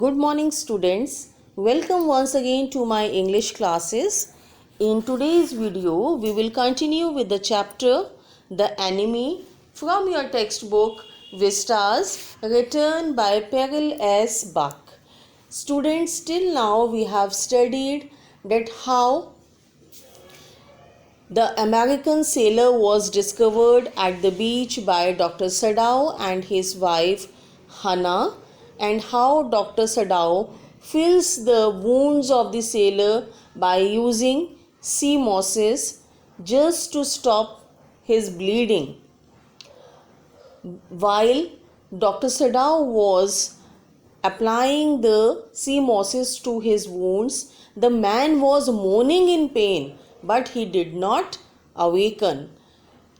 Good morning, students. Welcome once again to my English classes. In today's video, we will continue with the chapter The Enemy from your textbook Vistas, written by Peril S. Buck. Students, till now we have studied that how the American sailor was discovered at the beach by Dr. Sadao and his wife Hannah, and how Dr. Sadao fills the wounds of the sailor by using sea mosses just to stop his bleeding. While Dr. Sadao was applying the sea mosses to his wounds, the man was moaning in pain, but he did not awaken.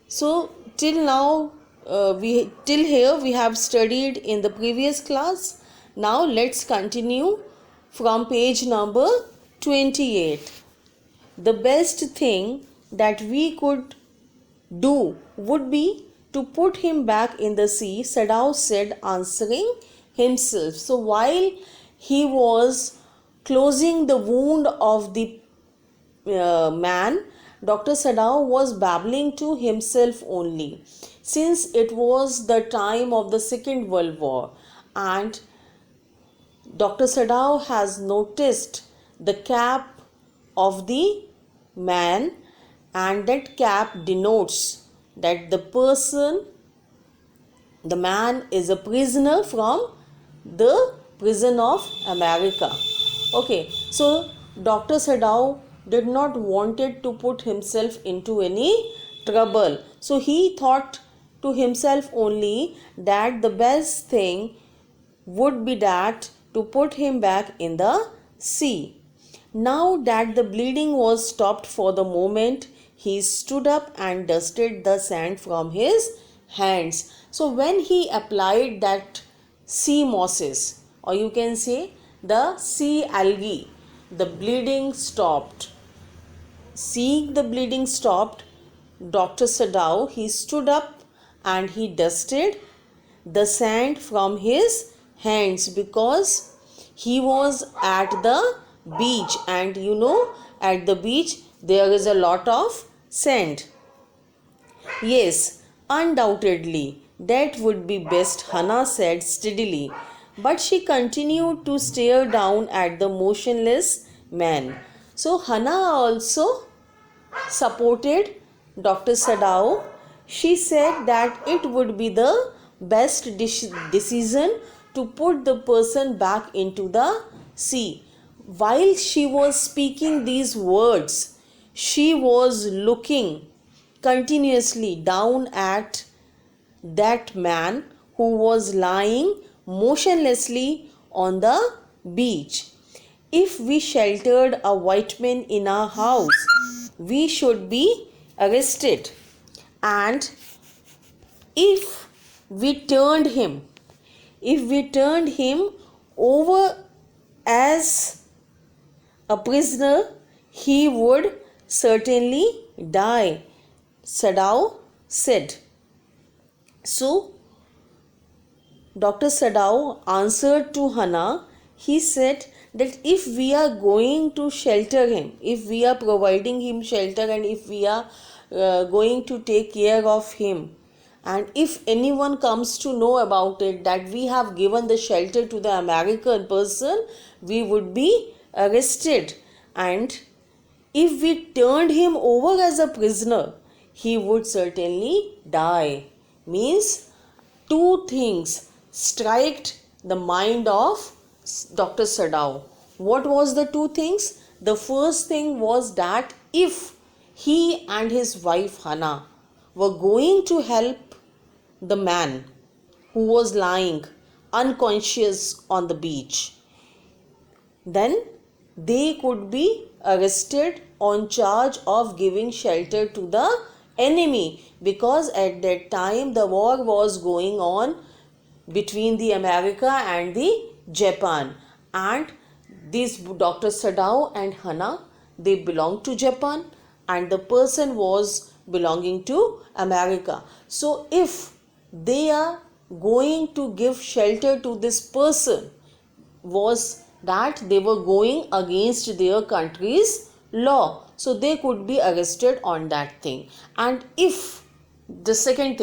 So till now, till here we have studied in the previous class. Now let's continue from page number 28. The best thing that we could do would be to put him back in the sea, Sadao said, answering himself. So while he was closing the wound of the man, Dr. Sadao was babbling to himself only, since it was the time of the Second World War, and Dr. Sadao has noticed the cap of the man, and that cap denotes that the man is a prisoner from the prison of America. Okay, so Dr. Sadao did not wanted to put himself into any trouble. So he thought to himself only that the best thing would be that to put him back in the sea. Now that the bleeding was stopped for the moment, he stood up and dusted the sand from his hands. So when he applied that sea mosses, or you can say the sea algae, the bleeding stopped. Seeing the bleeding stopped, Dr. Sadao, he stood up and he dusted the sand from his hands, because he was at the beach, and you know, at the beach there is a lot of sand. Yes, undoubtedly, that would be best, Hannah said steadily, but she continued to stare down at the motionless man. So Hannah also supported Dr. Sadao. She said that it would be the best decision to put the person back into the sea. While she was speaking these words, she was looking continuously down at that man who was lying motionlessly on the beach. If we sheltered a white man in our house, we should be arrested. And if we turned him over as a prisoner, he would certainly die, Sadao said. So Dr. Sadao answered to Hannah. He said that if we are going to shelter him, if we are providing him shelter, and if we are going to take care of him, and if anyone comes to know about it that we have given the shelter to the American person, we would be arrested. And if we turned him over as a prisoner, he would certainly die. Means two things striked the mind of Dr. Sadao. What was the two things? The first thing was that if he and his wife Hannah were going to help the man who was lying unconscious on the beach, then they could be arrested on charge of giving shelter to the enemy, because at that time the war was going on between the America and the Japan, and these Dr. Sadao and Hannah, they belonged to Japan, and the person was belonging to America. So if they are going to give shelter to this person was that they were going against their country's law, so they could be arrested on that thing. And if the second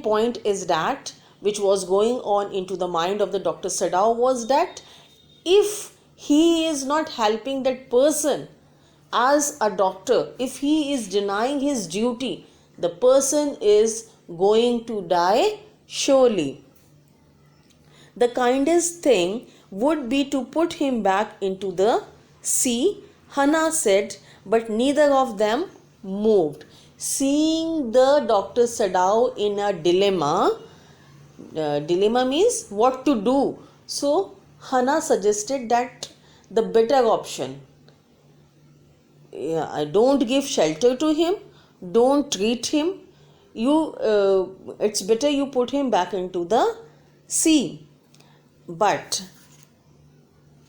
point is that which was going on into the mind of the Dr. Sadao was that if he is not helping that person as a doctor, if he is denying his duty, the person is going to die surely. The kindest thing would be to put him back into the sea, Hana said, but neither of them moved. Seeing the Dr. Sadao in a dilemma, dilemma means what to do. So Hana suggested that the better option, don't give shelter to him, don't treat him, it's better you put him back into the sea. But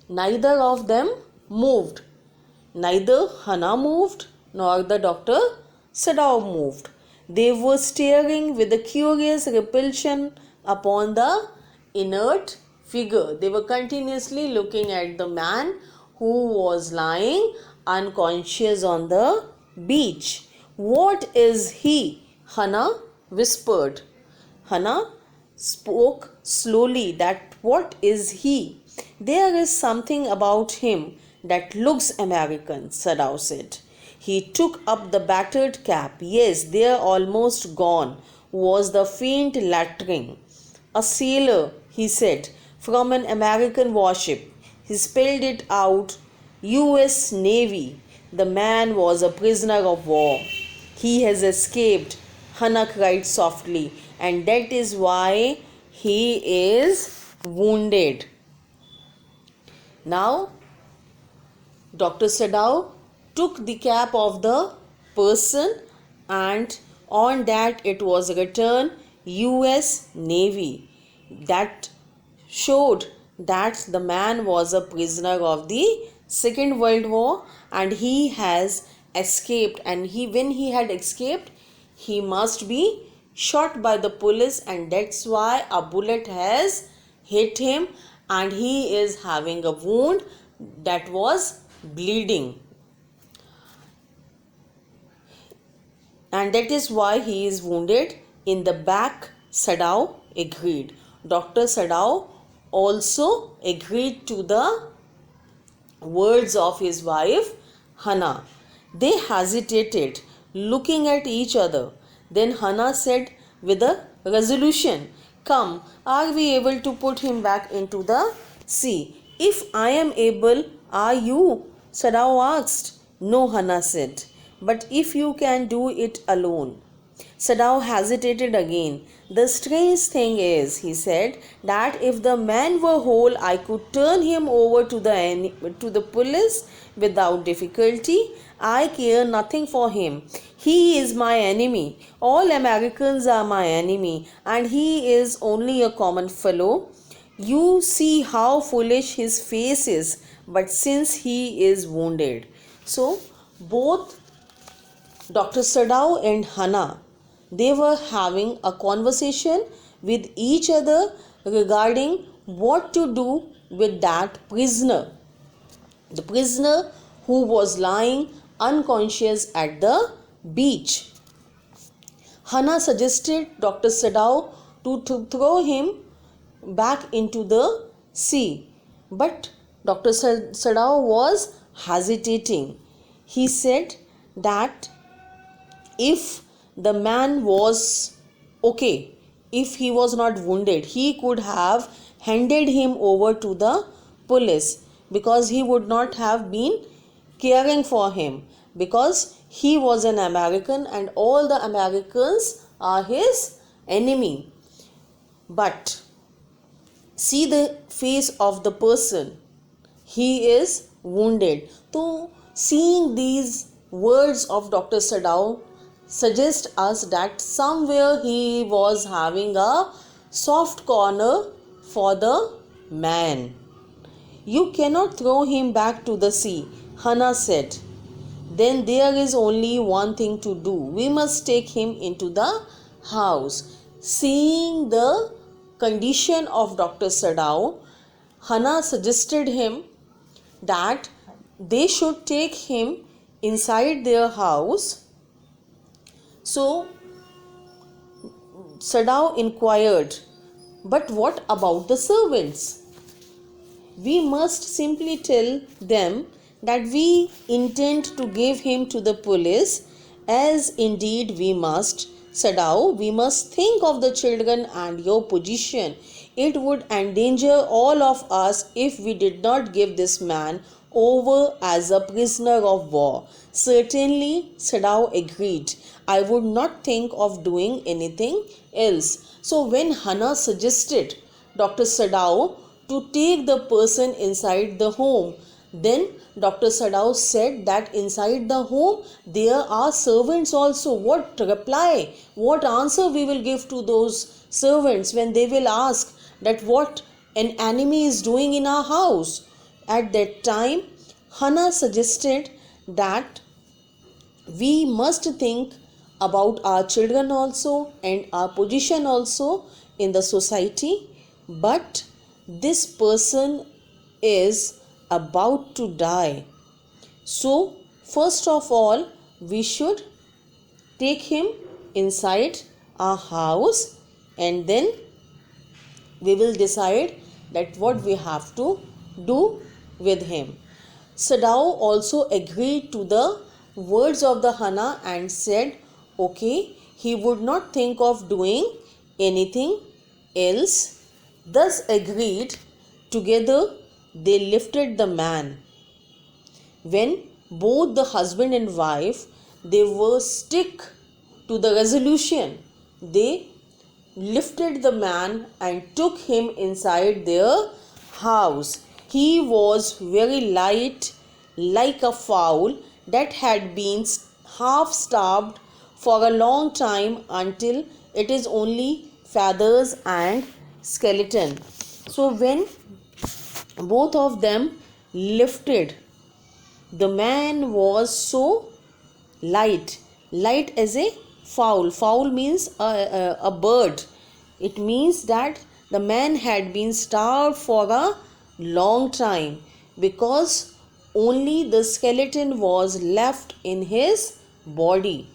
neither of them moved. Neither Hana moved nor the Dr. Sadao moved. They were staring with a curious repulsion upon the inert figure. They were continuously looking at the man who was lying unconscious on the beach. What is he? Hana whispered. Hana spoke slowly that what is he? There is something about him that looks American, Sadao said. He took up the battered cap. Yes, they're almost gone, was the faint lettering. A sailor, he said, from an American warship. He spelled it out, U.S. Navy. The man was a prisoner of war. He has escaped, Hana cried softly, and that is why he is wounded. Now, Dr. Sadao took the cap of the person and on that it was written U.S. Navy. That showed that the man was a prisoner of the Second World War and he has escaped, and when he had escaped he must be shot by the police, and that's why a bullet has hit him and he is having a wound that was bleeding, and that is why he is wounded in the back. Sadao agreed. Dr. Sadao also agreed to the words of his wife Hana. They hesitated, looking at each other. Then Hana said with a resolution, "Come, are we able to put him back into the sea?" "If I am able, are you?" Sadao asked. "No," Hana said, "but if you can do it alone." Sadao hesitated again. "The strange thing is," he said, "that if the man were whole, I could turn him over to the police without difficulty. I care nothing for him. He is my enemy. All Americans are my enemy, and he is only a common fellow. You see how foolish his face is, but since he is wounded." So, both Dr. Sadao and Hana, they were having a conversation with each other regarding what to do with that prisoner. The prisoner who was lying unconscious at the beach. Hana suggested Dr. Sadao to throw him back into the sea, but Dr. Sadao was hesitating. He said that if the man was okay, if he was not wounded, he could have handed him over to the police, because he would not have been caring for him, because he was an American and all the Americans are his enemy. But see the face of the person, he is wounded. So seeing these words of Dr. Sadao suggest us that somewhere he was having a soft corner for the man. "You cannot throw him back to the sea," Hana said. "Then there is only one thing to do. We must take him into the house." Seeing the condition of Dr. Sadao, Hannah suggested him that they should take him inside their house. So Sadao inquired, but what about the servants? We must simply tell them that we intend to give him to the police, as indeed we must. Sadao, we must think of the children and your position. It would endanger all of us if we did not give this man over as a prisoner of war. Certainly, Sadao agreed. I would not think of doing anything else. So, when Hannah suggested Dr. Sadao to take the person inside the home, then Dr. Sadao said that inside the home there are servants also. What reply, what answer we will give to those servants when they will ask that what an enemy is doing in our house? At that time, Hannah suggested that we must think about our children also and our position also in the society. But this person is about to die. So, first of all, we should take him inside our house, and then we will decide that what we have to do with him. Sadao also agreed to the words of the Hannah and said, okay, he would not think of doing anything else. Thus agreed, together they lifted the man. When both the husband and wife, they were stick to the resolution, they lifted the man and took him inside their house. He was very light, like a fowl that had been half starved for a long time until it is only feathers and skeleton. So when both of them lifted, the man was so light as a fowl. Fowl means a bird. It means that the man had been starved for a long time because only the skeleton was left in his body.